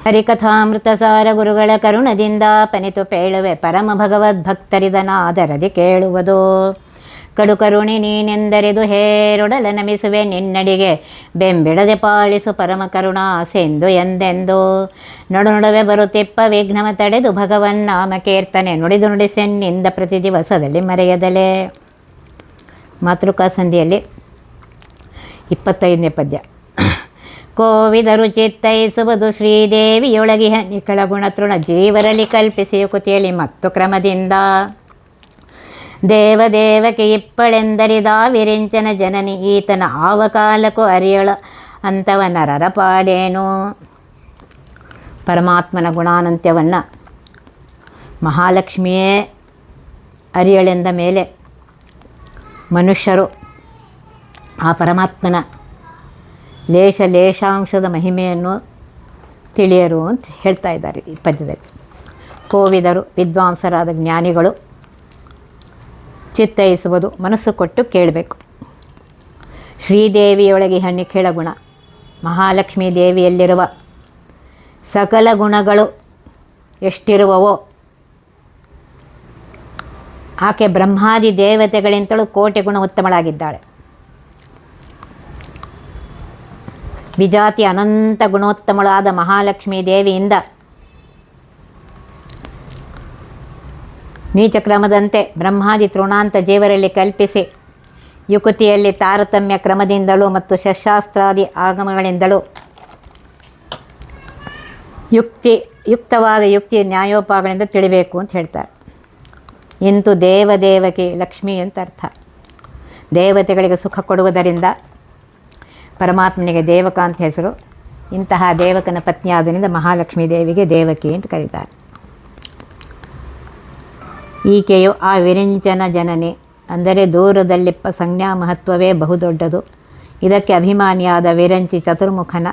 ಹರಿಕಥಾಮೃತ ಸಾರ ಗುರುಗಳ ಕರುಣದಿಂದ ಪನಿತು ಪೇಳುವೆ ಪರಮ ಭಗವದ್ಭಕ್ತರಿದನಾದರದಿ ಕೇಳುವುದು. ಕಡು ಕರುಣಿ ನೀನೆಂದರಿದು ಹೇರೊಡಲ ನಮಿಸುವೆ ನಿನ್ನಡಿಗೆ ಬೆಂಬಿಡದೆ ಪಾಲಿಸು ಪರಮ ಕರುಣಾ ಸಿಂಧು ಎಂದೆಂದು. ನಡುವೆ ಬರುತ್ತಿಪ್ಪ ವಿಘ್ನವ ತಡೆದು ಭಗವನ್ನಾಮ ಕೀರ್ತನೆ ನುಡಿದು ನುಡಿಸೆನ್ನಿಂದ ಪ್ರತಿ ದಿವಸದಲ್ಲಿ ಮರೆಯದಲೇ. ಮಾತೃಕಾ ಸಂಧಿಯಲ್ಲಿ 25ನೇ ಪದ್ಯ. ಕೋವಿದರು ಚಿತ್ತೈಸುವುದು ಶ್ರೀದೇವಿಯೊಳಗಿಹ ನಿಖಳ ಗುಣತೃಣ ಜೀವರಲ್ಲಿ ಕಲ್ಪಿಸಿ ಯುಕುತಿಯಲ್ಲಿ ಮತ್ತು ಕ್ರಮದಿಂದ. ದೇವದೇವಕ್ಕೆ ಇಪ್ಪಳೆಂದರಿದ ವಿರಿಂಚನ ಜನನಿ ಈತನ ಆವಕಾಲಕ್ಕೂ ಅರಿಯಳ ಅಂತವ ನರರ ಪಾಡೇನು. ಪರಮಾತ್ಮನ ಗುಣಾನಂತ್ಯವನ್ನು ಮಹಾಲಕ್ಷ್ಮಿಯೇ ಅರಿಯಳೆಂದ ಮೇಲೆ ಮನುಷ್ಯರು ಆ ಪರಮಾತ್ಮನ ಲೇಷಾಂಶದ ಮಹಿಮೆಯನ್ನು ತಿಳಿಯರು ಅಂತ ಹೇಳ್ತಾ ಇದ್ದಾರೆ ಈ ಪದ್ಯದಲ್ಲಿ. ಕೋವಿದರು ವಿದ್ವಾಂಸರಾದ ಜ್ಞಾನಿಗಳು ಚಿತ್ತೈಸುವುದು ಮನಸ್ಸು ಕೊಟ್ಟು ಕೇಳಬೇಕು. ಶ್ರೀದೇವಿಯೊಳಗೆ ನಿಖಿಳ ಗುಣ, ಮಹಾಲಕ್ಷ್ಮೀ ದೇವಿಯಲ್ಲಿರುವ ಸಕಲ ಗುಣಗಳು ಎಷ್ಟಿರುವವೋ ಆಕೆ ಬ್ರಹ್ಮಾದಿ ದೇವತೆಗಳಿಂತಲೂ ಕೋಟಿ ಗುಣ ಉತ್ತಮಳಾಗಿದ್ದಾಳೆ. ವಿಜಾತಿ ಅನಂತ ಗುಣೋತ್ತಮಳಾದ ಮಹಾಲಕ್ಷ್ಮೀ ದೇವಿಯಿಂದ ನೀಚಕ್ರಮದಂತೆ ಬ್ರಹ್ಮಾದಿ ತೃಣಾಂತ ಜೀವರಲ್ಲಿ ಕಲ್ಪಿಸಿ ಯುಕತಿಯಲ್ಲಿ ತಾರತಮ್ಯ ಕ್ರಮದಿಂದಲೂ ಮತ್ತು ಶಸ್ತ್ರಾಸ್ತ್ರಾದಿ ಆಗಮಗಳಿಂದಲೂ ಯುಕ್ತವಾದ ಯುಕ್ತಿ ನ್ಯಾಯೋಪಾಯಗಳಿಂದ ತಿಳಿಬೇಕು ಅಂತ ಹೇಳ್ತಾರೆ. ಇಂತು ದೇವದೇವಕಿ ಲಕ್ಷ್ಮಿ ಅಂತ ಅರ್ಥ. ದೇವತೆಗಳಿಗೆ ಸುಖ ಕೊಡುವುದರಿಂದ ಪರಮಾತ್ಮನಿಗೆ ದೇವಕ ಅಂತ ಹೆಸರು. ಇಂತಹ ದೇವಕನ ಪತ್ನಿಯಾದ್ದರಿಂದ ಮಹಾಲಕ್ಷ್ಮೀ ದೇವಿಗೆ ದೇವಕಿ ಅಂತ ಕರೀತಾರೆ. ಈಕೆಯು ಆ ವಿರಿಂಚನ ಜನನಿ, ಅಂದರೆ ದೂರದಲ್ಲಿಪ್ಪ ಸಂಜ್ಞಾ ಮಹತ್ವವೇ ಬಹುದೊಡ್ಡದು. ಇದಕ್ಕೆ ಅಭಿಮಾನಿಯಾದ ವಿರಂಚಿ ಚತುರ್ಮುಖನ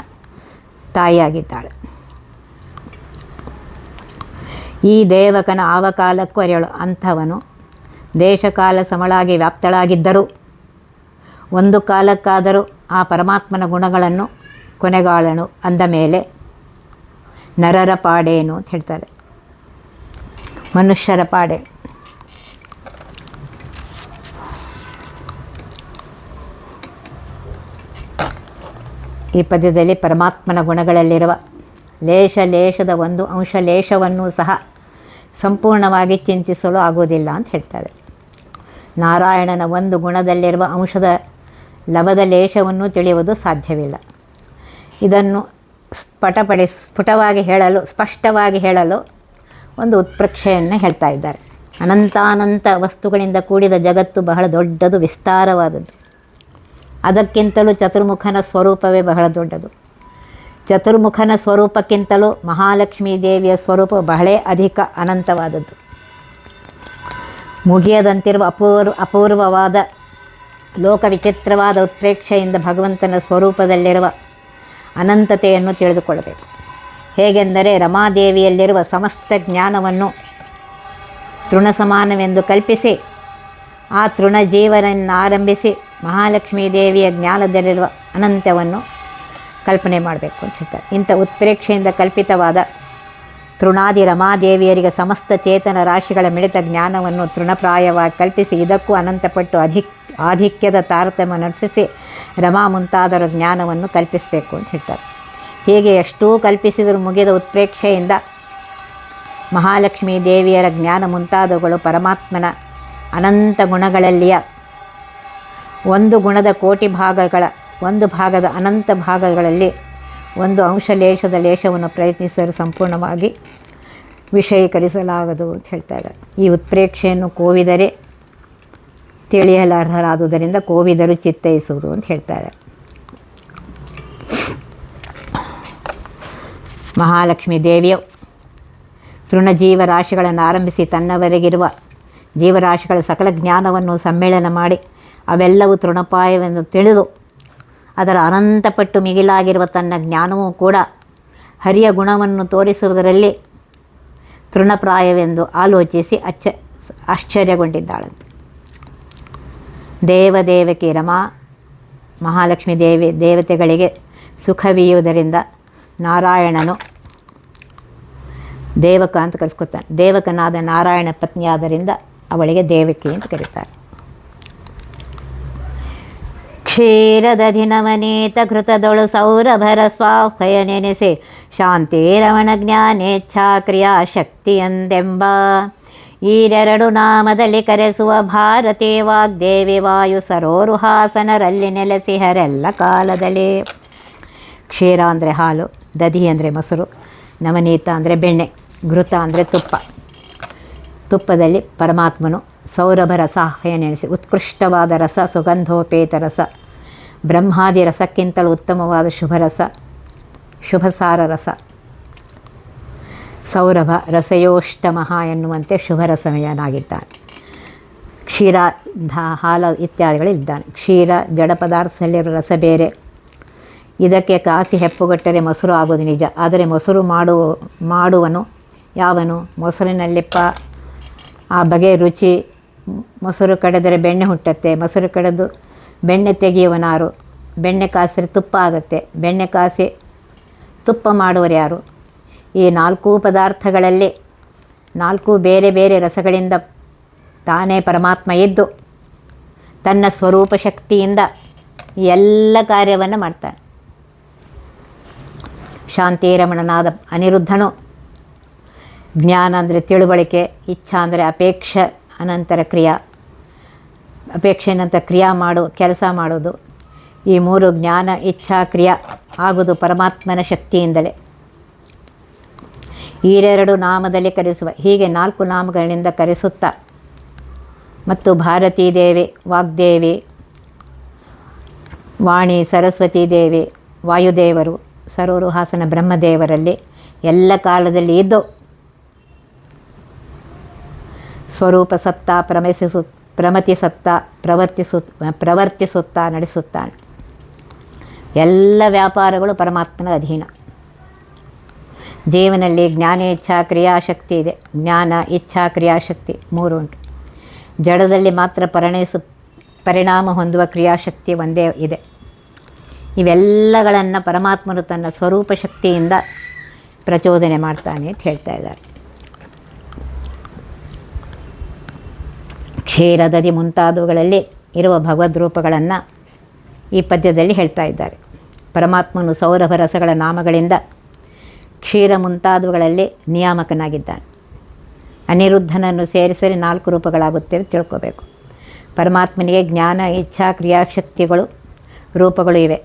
ತಾಯಿಯಾಗಿದ್ದಾಳೆ. ಈ ದೇವಕನ ಆವಕಾಲಕ್ಕೂ ಅರಿಯಳು ಅಂಥವನು ದೇಶಕಾಲ ಸಮಳಾಗಿ ವ್ಯಾಪ್ತಳಾಗಿದ್ದರೂ ಒಂದು ಕಾಲಕ್ಕಾದರೂ ಆ ಪರಮಾತ್ಮನ ಗುಣಗಳನ್ನು ಕೊನೆಗಾಳನು ಅಂದ ಮೇಲೆ ನರರ ಪಾಡೇನು ಅಂತ ಹೇಳ್ತಾರೆ. ಮನುಷ್ಯರ ಪಾಡೆ. ಈ ಪದ್ಯದಲ್ಲಿ ಪರಮಾತ್ಮನ ಗುಣಗಳಲ್ಲಿರುವ ಲೇಷದ ಒಂದು ಅಂಶ ಲೇಷವನ್ನು ಸಹ ಸಂಪೂರ್ಣವಾಗಿ ಚಿಂತಿಸಲು ಆಗುವುದಿಲ್ಲ ಅಂತ ಹೇಳ್ತಾರೆ. ನಾರಾಯಣನ ಒಂದು ಗುಣದಲ್ಲಿರುವ ಅಂಶದ ಲವದ ಲೇಷವನ್ನು ತಿಳಿಯುವುದು ಸಾಧ್ಯವಿಲ್ಲ. ಇದನ್ನು ಸ್ಪಷ್ಟವಾಗಿ ಹೇಳಲು ಒಂದು ಉತ್ಪ್ರೇಕ್ಷೆಯನ್ನು ಹೇಳ್ತಾ ಇದ್ದಾರೆ. ಅನಂತಾನಂತ ವಸ್ತುಗಳಿಂದ ಕೂಡಿದ ಜಗತ್ತು ಬಹಳ ದೊಡ್ಡದು, ವಿಸ್ತಾರವಾದದ್ದು. ಅದಕ್ಕಿಂತಲೂ ಚತುರ್ಮುಖನ ಸ್ವರೂಪವೇ ಬಹಳ ದೊಡ್ಡದು. ಚತುರ್ಮುಖನ ಸ್ವರೂಪಕ್ಕಿಂತಲೂ ಮಹಾಲಕ್ಷ್ಮೀ ದೇವಿಯ ಸ್ವರೂಪ ಬಹಳ ಅಧಿಕ ಅನಂತವಾದದ್ದು. ಮುಗಿಯದಂತಿರುವ ಅಪೂರ್ವವಾದ ಲೋಕ ವಿಚಿತ್ರವಾದ ಉತ್ಪ್ರೇಕ್ಷೆಯಿಂದ ಭಗವಂತನ ಸ್ವರೂಪದಲ್ಲಿರುವ ಅನಂತತೆಯನ್ನು ತಿಳಿದುಕೊಳ್ಳಬೇಕು. ಹೇಗೆಂದರೆ ರಮಾದೇವಿಯಲ್ಲಿರುವ ಸಮಸ್ತ ಜ್ಞಾನವನ್ನು ತೃಣ ಸಮಾನವೆಂದು ಕಲ್ಪಿಸಿ ಆ ತೃಣಜೀವನನ್ನಾರಂಭಿಸಿ ಮಹಾಲಕ್ಷ್ಮೀ ದೇವಿಯ ಜ್ಞಾನದಲ್ಲಿರುವ ಅನಂತವನ್ನು ಕಲ್ಪನೆ ಮಾಡಬೇಕು ಅಂತ ಹೇಳ್ತಾರೆ. ಇಂಥ ಉತ್ಪ್ರೇಕ್ಷೆಯಿಂದ ಕಲ್ಪಿತವಾದ ತೃಣಾದಿ ರಮಾದೇವಿಯರಿಗೆ ಸಮಸ್ತ ಚೇತನ ರಾಶಿಗಳ ಮಿಳಿತ ಜ್ಞಾನವನ್ನು ತೃಣಪ್ರಾಯವಾಗಿ ಕಲ್ಪಿಸಿ ಇದಕ್ಕೂ ಅನಂತಪಟ್ಟು ಆಧಿಕ್ಯದ ತಾರತಮ್ಯ ನಡೆಸಿ ರಮಾ ಮುಂತಾದರ ಜ್ಞಾನವನ್ನು ಕಲ್ಪಿಸಬೇಕು ಅಂತ ಹೇಳ್ತಾರೆ. ಹೀಗೆ ಎಷ್ಟೂ ಕಲ್ಪಿಸಿದರೂ ಮುಗಿದ ಉತ್ಪ್ರೇಕ್ಷೆಯಿಂದ ಮಹಾಲಕ್ಷ್ಮೀ ದೇವಿಯರ ಜ್ಞಾನ ಮುಂತಾದವುಗಳು ಪರಮಾತ್ಮನ ಅನಂತ ಗುಣಗಳಲ್ಲಿಯ ಒಂದು ಗುಣದ ಕೋಟಿ ಭಾಗಗಳ ಒಂದು ಭಾಗದ ಅನಂತ ಭಾಗಗಳಲ್ಲಿ ಒಂದು ಅಂಶ ಲೇಷವನ್ನು ಪ್ರಯತ್ನಿಸಲು ಸಂಪೂರ್ಣವಾಗಿ ವಿಷಯೀಕರಿಸಲಾಗದು ಅಂತ ಹೇಳ್ತಾರೆ. ಈ ಉತ್ಪ್ರೇಕ್ಷೆಯನ್ನು ಕೋವಿದರೆ ತಿಳಿಯಲಾರ್ಹರಾದುದರಿಂದ ಕೋವಿದರು ಚಿತ್ತೈಸುವುದು ಅಂತ ಹೇಳ್ತಾರೆ. ಮಹಾಲಕ್ಷ್ಮೀ ದೇವಿಯು ತೃಣಜೀವರಾಶಿಗಳನ್ನು ಆರಂಭಿಸಿ ತನ್ನವರೆಗಿರುವ ಜೀವರಾಶಿಗಳ ಸಕಲ ಜ್ಞಾನವನ್ನು ಸಮ್ಮೇಳನ ಮಾಡಿ ಅವೆಲ್ಲವೂ ತೃಣಪಾಯವೆಂದು ತಿಳಿದು ಅದರ ಅನಂತಪಟ್ಟು ಮಿಗಿಲಾಗಿರುವ ತನ್ನ ಜ್ಞಾನವೂ ಕೂಡ ಹರಿಯ ಗುಣವನ್ನು ತೋರಿಸುವುದರಲ್ಲಿ ತೃಣಪ್ರಾಯವೆಂದು ಆಲೋಚಿಸಿ ಆಶ್ಚರ್ಯಗೊಂಡಿದ್ದಾಳಂತೆ. ದೇವದೇವಕಿ ರಮಾ ಮಹಾಲಕ್ಷ್ಮೀ ದೇವತೆಗಳಿಗೆ ಸುಖವೀಯುವುದರಿಂದ ನಾರಾಯಣನು ದೇವಕ ಅಂತ ಕರೆಸ್ಕೊತಾನೆ. ದೇವಕನಾದ ನಾರಾಯಣ ಪತ್ನಿ ಆದ್ದರಿಂದ ಅವಳಿಗೆ ದೇವಕಿ ಅಂತ ಕರೀತಾರೆ. ಕ್ಷೀರದಧಿ ನವನೀತ ಘೃತದೊಳು ಸೌರಭರ ಸ್ವಾಹಯ ನೆನೆಸಿ ಶಾಂತಿ ರಮಣ ಜ್ಞಾನೇಚ್ಛಾ ಕ್ರಿಯಾ ಶಕ್ತಿಯಂದೆಂಬ ಈರೆರಡು ನಾಮದಲ್ಲಿ ಕರೆಸುವ ಭಾರತೀ ವಾಗ್ದೇವಿ ವಾಯು ಸರೋರುಹಾಸನರಲ್ಲಿ ನೆಲೆಸಿಹರೆಲ್ಲ ಕಾಲದಲ್ಲಿ. ಕ್ಷೀರ ಅಂದರೆ ಹಾಲು, ದಧಿ ಅಂದರೆ ಮೊಸರು, ನವನೀತ ಅಂದರೆ ಬೆಣ್ಣೆ, ಘೃತ ಅಂದರೆ ತುಪ್ಪ. ತುಪ್ಪದಲ್ಲಿ ಪರಮಾತ್ಮನು ಸೌರಭ ರಸಾಹಯ ನೆನೆಸಿ ಉತ್ಕೃಷ್ಟವಾದ ರಸ, ಸುಗಂಧೋಪೇತ ರಸ, ಬ್ರಹ್ಮಾದಿ ರಸಕ್ಕಿಂತಲೂ ಉತ್ತಮವಾದ ಶುಭರಸ, ಶುಭಸಾರ ರಸ. ಸೌರಭ ರಸಯೋಷ್ಟಮಃ ಎನ್ನುವಂತೆ ಶುಭರಸಮಯನಾಗಿದ್ದಾನೆ. ಕ್ಷೀರ ಹಾಲು ಇತ್ಯಾದಿಗಳಿದ್ದಾನೆ. ಕ್ಷೀರ ಜಡ ಪದಾರ್ಥದಲ್ಲಿರುವ ರಸ ಬೇರೆ. ಇದಕ್ಕೆ ಕಾಸಿ ಹೆಪ್ಪುಗಟ್ಟರೆ ಮೊಸರು ಆಗೋದು ನಿಜ. ಆದರೆ ಮೊಸರು ಮಾಡುವನು ಯಾವನು? ಮೊಸರಿನಲ್ಲಿಪ್ಪ ಆ ಬಗೆ ರುಚಿ. ಮೊಸರು ಕಡೆದರೆ ಬೆಣ್ಣೆ ಹುಟ್ಟತ್ತೆ, ಮೊಸರು ಕಡೆದು ಬೆಣ್ಣೆ ತೆಗೆಯುವನಾರು? ಬೆಣ್ಣೆ ಕಾಸಿದ್ರೆ ತುಪ್ಪ ಆಗುತ್ತೆ, ಬೆಣ್ಣೆ ಕಾಸಿ ತುಪ್ಪ ಮಾಡುವರು ಯಾರು? ಈ 4 ಪದಾರ್ಥಗಳಲ್ಲಿ 4 ಬೇರೆ ಬೇರೆ ರಸಗಳಿಂದ ತಾನೇ ಪರಮಾತ್ಮ ಇದ್ದು ತನ್ನ ಸ್ವರೂಪ ಶಕ್ತಿಯಿಂದ ಎಲ್ಲ ಕಾರ್ಯವನ್ನು ಮಾಡ್ತಾನೆ. ಶಾಂತಿರಮಣನಾದ ಅನಿರುದ್ಧನು ಜ್ಞಾನ ಅಂದರೆ ತಿಳುವಳಿಕೆ, ಇಚ್ಛಾ ಅಂದರೆ ಅಪೇಕ್ಷೆ ಅನಂತರ ಕ್ರಿಯಾ, ಅಪೇಕ್ಷೆ ನಂತರ ಕ್ರಿಯಾ ಕೆಲಸ ಮಾಡೋದು. ಈ 3 ಜ್ಞಾನ ಇಚ್ಛಾ ಕ್ರಿಯಾ ಆಗುವುದು ಪರಮಾತ್ಮನ ಶಕ್ತಿಯಿಂದಲೇ. ಈರೆರಡು ನಾಮದಲ್ಲಿ ಕರೆಸುವ, ಹೀಗೆ 4 ನಾಮಗಳಿಂದ ಕರೆಸುತ್ತಾ ಮತ್ತು ಭಾರತೀ ದೇವಿ, ವಾಗ್ದೇವಿ, ವಾಣಿ, ಸರಸ್ವತೀ ದೇವಿ, ವಾಯುದೇವರು, ಸರೋರುಹಾಸನ ಬ್ರಹ್ಮದೇವರಲ್ಲಿ ಎಲ್ಲ ಕಾಲದಲ್ಲಿ ಇದ್ದು ಸ್ವರೂಪ ಸತ್ತ ಪ್ರಮತಿಸುತ್ತಾ ಪ್ರವರ್ತಿಸುತ್ತಾ ನಡೆಸುತ್ತಾನೆ. ಎಲ್ಲ ವ್ಯಾಪಾರಗಳು ಪರಮಾತ್ಮನ ಅಧೀನ. ಜೀವನಲ್ಲಿ ಜ್ಞಾನೇಚ್ಛಾ ಕ್ರಿಯಾಶಕ್ತಿ ಇದೆ. ಜ್ಞಾನ, ಇಚ್ಛಾ, ಕ್ರಿಯಾಶಕ್ತಿ 3 ಉಂಟು. ಜಡದಲ್ಲಿ ಮಾತ್ರ ಪರಿಣಾಮ ಹೊಂದುವ ಕ್ರಿಯಾಶಕ್ತಿ ಒಂದೇ ಇದೆ. ಇವೆಲ್ಲಗಳನ್ನು ಪರಮಾತ್ಮನು ತನ್ನ ಸ್ವರೂಪ ಶಕ್ತಿಯಿಂದ ಪ್ರಚೋದನೆ ಮಾಡ್ತಾನೆ ಅಂತ ಹೇಳ್ತಾ ಇದ್ದಾರೆ. ಕ್ಷೀರದಧಿ ಮುಂತಾದವುಗಳಲ್ಲಿ ಇರುವ ಭಗವದ್ ರೂಪಗಳನ್ನು ಈ ಪದ್ಯದಲ್ಲಿ ಹೇಳ್ತಾ ಇದ್ದಾರೆ. ಪರಮಾತ್ಮನು ಸೌರಭ ರಸಗಳ ನಾಮಗಳಿಂದ ಕ್ಷೀರ ಮುಂತಾದವುಗಳಲ್ಲಿ ನಿಯಾಮಕನಾಗಿದ್ದಾನೆ. ಅನಿರುದ್ಧನನ್ನು ಸೇರಿಸರಿ 4 ರೂಪಗಳಾಗುತ್ತವೆ ತಿಳ್ಕೋಬೇಕು. ಪರಮಾತ್ಮನಿಗೆ ಜ್ಞಾನ, ಇಚ್ಛಾ, ಕ್ರಿಯಾಶಕ್ತಿಗಳು ರೂಪಗಳು ಇವೆ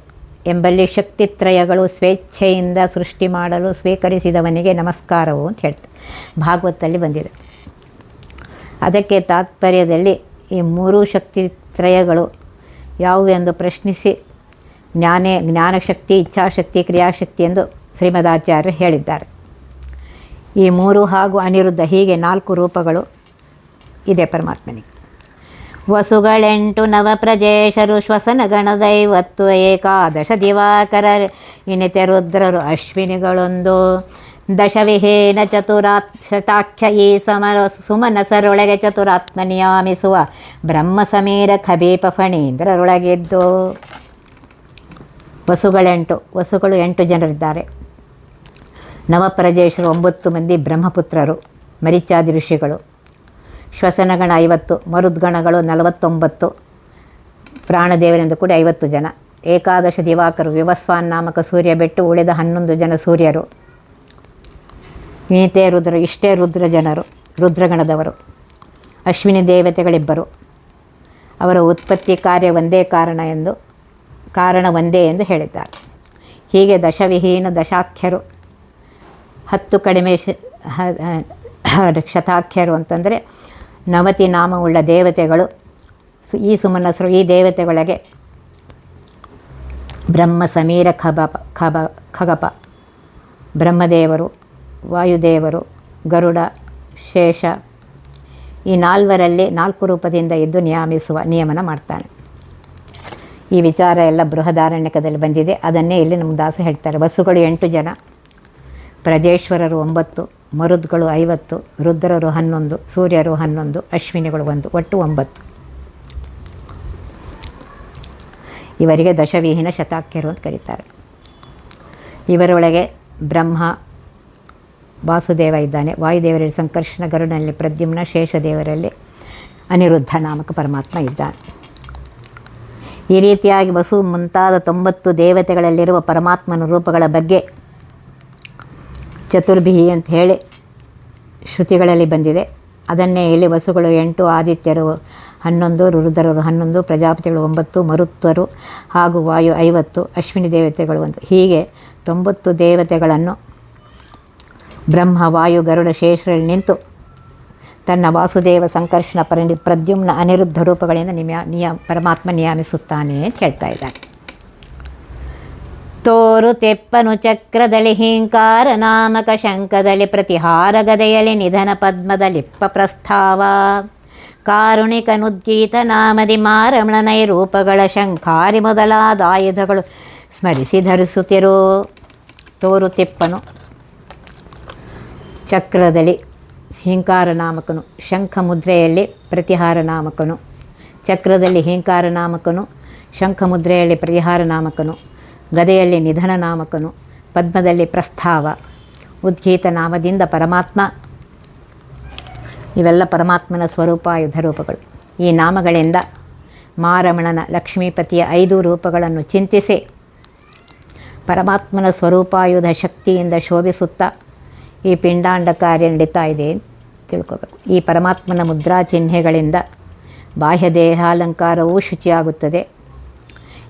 ಎಂಬಲ್ಲಿ ಶಕ್ತಿತ್ರಯಗಳು ಸ್ವೇಚ್ಛೆಯಿಂದ ಸೃಷ್ಟಿ ಮಾಡಲು ಸ್ವೀಕರಿಸಿದವನಿಗೆ ನಮಸ್ಕಾರವು ಅಂತ ಹೇಳ್ತಾರೆ. ಭಾಗವತದಲ್ಲಿ ಬಂದಿದೆ. ಅದಕ್ಕೆ ತಾತ್ಪರ್ಯದಲ್ಲಿ ಈ 3 ಶಕ್ತಿತ್ರಯಗಳು ಯಾವುವು ಎಂದು ಪ್ರಶ್ನಿಸಿ ಜ್ಞಾನಶಕ್ತಿ, ಇಚ್ಛಾಶಕ್ತಿ, ಕ್ರಿಯಾಶಕ್ತಿ ಎಂದು ಶ್ರೀಮದಾಚಾರ್ಯರು ಹೇಳಿದ್ದಾರೆ. ಈ 3 ಹಾಗೂ ಅನಿರುದ್ಧ ಹೀಗೆ 4 ರೂಪಗಳು ಇದೆ ಪರಮಾತ್ಮನಿಗೆ. ವಸುಗಳೆಂಟು ನವಪ್ರಜೇಶರು ಶ್ವಸನಗಣದೈವತ್ತು ಏಕಾದಶ ದಿವಾಕರ ಇನಿತೆ ರುದ್ರರು ಅಶ್ವಿನಿಗಳೊಂದು ದಶವಿಹೀನ ಶತಾಖ್ಯ ಈ ಸುಮನಸರೊಳಗೆ ಚತುರಾತ್ಮ ನಿಯಾಮಿಸುವ ಬ್ರಹ್ಮ ಸಮೀರ ಖಬೀಪ ಫಣೀಂದ್ರರೊಳಗಿದ್ದು. ವಸುಗಳು 8 ಜನರಿದ್ದಾರೆ. ನವಪ್ರಜೇಶರು 9 ಮಂದಿ ಬ್ರಹ್ಮಪುತ್ರರು, ಮರಿಚಾದಿ ಋಷಿಗಳು. ಶ್ವಸನಗಣ 50, ಮರುದ್ಗಣಗಳು 49, ಪ್ರಾಣದೇವರಿಂದ ಕೂಡ 50 ಜನ. ಏಕಾದಶ ದಿವಾಕರು, ವಿವಸ್ವಾನ್ ನಾಮಕ ಸೂರ್ಯ ಬಿಟ್ಟು ಉಳಿದ 11 ಜನ ಸೂರ್ಯರು. ಇನಿತೆ ರುದ್ರ, ಇಷ್ಟೇ ರುದ್ರ ಜನರು, ರುದ್ರಗಣದವರು. ಅಶ್ವಿನಿ ದೇವತೆಗಳಿಬ್ಬರು. ಅವರ ಉತ್ಪತ್ತಿ ಕಾರ್ಯ ಒಂದೇ ಕಾರಣ ಒಂದೇ ಎಂದು ಹೇಳಿದ್ದಾರೆ. ಹೀಗೆ ದಶವಿಹೀನ ದಶಾಖ್ಯರು, 10 ಕಡಿಮೆ ಶತಾಖ್ಯರು ಅಂತಂದರೆ 90 ನಾಮವುಳ್ಳ ದೇವತೆಗಳು. ಈ ಸುಮನಸರು ಈ ದೇವತೆಗಳಿಗೆ ಬ್ರಹ್ಮ ಸಮೀರ ಖಗಪ, ಬ್ರಹ್ಮದೇವರು, ವಾಯುದೇವರು, ಗರುಡ, ಶೇಷ ಈ 4ರಲ್ಲಿ 4 ರೂಪದಿಂದ ಇದ್ದು ನಿಯಮನ ಮಾಡ್ತಾನೆ. ಈ ವಿಚಾರ ಎಲ್ಲ ಬೃಹದಾರಣ್ಯಕದಲ್ಲಿ ಬಂದಿದೆ. ಅದನ್ನೇ ಇಲ್ಲಿ ನಮ್ಮ ದಾಸರು ಹೇಳ್ತಾರೆ. ವಸುಗಳು 8 ಜನ, ಪ್ರಜೇಶ್ವರರು 9, ಮರುದ್ಗಳು 50, ರುದ್ರರು 11, ಸೂರ್ಯರು 11, ಅಶ್ವಿನಿಗಳು 1, ಒಟ್ಟು 9. ಇವರಿಗೆ ದಶವಿಹೀನ ಶತಾಖ್ಯರು ಅಂತ ಕರೀತಾರೆ. ಇವರೊಳಗೆ ಬ್ರಹ್ಮ, ವಾಸುದೇವ ಇದ್ದಾನೆ, ವಾಯುದೇವರಲ್ಲಿ ಸಂಕರ್ಷಣ, ಗರುಡನಲ್ಲಿ ಪ್ರದ್ಯುಮ್ನ, ಶೇಷದೇವರಲ್ಲಿ ಅನಿರುದ್ಧ ನಾಮಕ ಪರಮಾತ್ಮ ಇದ್ದಾನೆ. ಈ ರೀತಿಯಾಗಿ ವಸು ಮುಂತಾದ 90 ದೇವತೆಗಳಲ್ಲಿರುವ ಪರಮಾತ್ಮನ ರೂಪಗಳ ಬಗ್ಗೆ ಚತುರ್ಭಿಹಿ ಅಂತ ಹೇಳಿ ಶ್ರುತಿಗಳಲ್ಲಿ ಬಂದಿದೆ. ಅದನ್ನೇ ಇಲ್ಲಿ ವಸುಗಳು 8, ಆದಿತ್ಯರು 11, ರುದ್ರರು 11, ಪ್ರಜಾಪತಿಗಳು 9, ಮರುತ್ವರು ಹಾಗೂ ವಾಯು 50, ಅಶ್ವಿನಿ ದೇವತೆಗಳು 1, ಹೀಗೆ 90 ದೇವತೆಗಳನ್ನು ಬ್ರಹ್ಮ, ವಾಯು, ಗರುಡ, ಶೇಷರಲ್ಲಿ ನಿಂತು ತನ್ನ ವಾಸುದೇವ, ಸಂಕರ್ಷಣ, ಪ್ರದ್ಯುಮ್ನ, ಅನಿರುದ್ಧ ರೂಪಗಳಿಂದ ಪರಮಾತ್ಮ ನಿಯಾಮಿಸುತ್ತಾನೆ ಅಂತ ಹೇಳ್ತಾ ಇದ್ದಾನೆ. ತೋರು ತೆಪ್ಪನು ಚಕ್ರದಲ್ಲಿ ಹಿಂಕಾರ ನಾಮಕ ಶಂಖದಲ್ಲಿ ಪ್ರತಿಹಾರ ಗದೆಯಲ್ಲಿ ನಿಧನ ಪದ್ಮದಲ್ಲಿಪ್ಪ ಪ್ರಸ್ತಾವ ಕಾರುಣಿಕನುದ್ಗೀತ ನಾಮದಿ ಮಾರಮಣನೈ ರೂಪಗಳ ಶಂಖಾರಿ ಮೊದಲಾದ ಆಯುಧಗಳು ಸ್ಮರಿಸಿ ಧರಿಸುತ್ತಿರೋ. ತೋರು ತೆಪ್ಪನು ಚಕ್ರದಲ್ಲಿ ಹಿಂಕಾರ ನಾಮಕನು, ಶಂಖ ಮುದ್ರೆಯಲ್ಲಿ ಪ್ರತಿಹಾರ ನಾಮಕನು, ಚಕ್ರದಲ್ಲಿ ಹಿಂಕಾರ ನಾಮಕನು, ಶಂಖ ಮುದ್ರೆಯಲ್ಲಿ ಪ್ರತಿಹಾರ ನಾಮಕನು, ಗದೆಯಲ್ಲಿ ನಿಧನ ನಾಮಕನು, ಪದ್ಮದಲ್ಲಿ ಪ್ರಸ್ತಾವ, ಉದ್ಗೀತ ನಾಮದಿಂದ ಪರಮಾತ್ಮ. ಇವೆಲ್ಲ ಪರಮಾತ್ಮನ ಸ್ವರೂಪಾಯುಧ ರೂಪಗಳು. ಈ ನಾಮಗಳಿಂದ ಮಾರಮಣನ ಲಕ್ಷ್ಮೀಪತಿಯ 5 ರೂಪಗಳನ್ನು ಚಿಂತಿಸಿ ಪರಮಾತ್ಮನ ಸ್ವರೂಪಾಯುಧ ಶಕ್ತಿಯಿಂದ ಶೋಭಿಸುತ್ತಾ ಈ ಪಿಂಡಾಂಡ ಕಾರ್ಯ ನಡೀತಾ ಇದೆ ಅಂತ ತಿಳ್ಕೋಬೇಕು. ಈ ಪರಮಾತ್ಮನ ಮುದ್ರಾ ಚಿಹ್ನೆಗಳಿಂದ ಬಾಹ್ಯ ದೇಹಾಲಂಕಾರವೂ ಶುಚಿಯಾಗುತ್ತದೆ.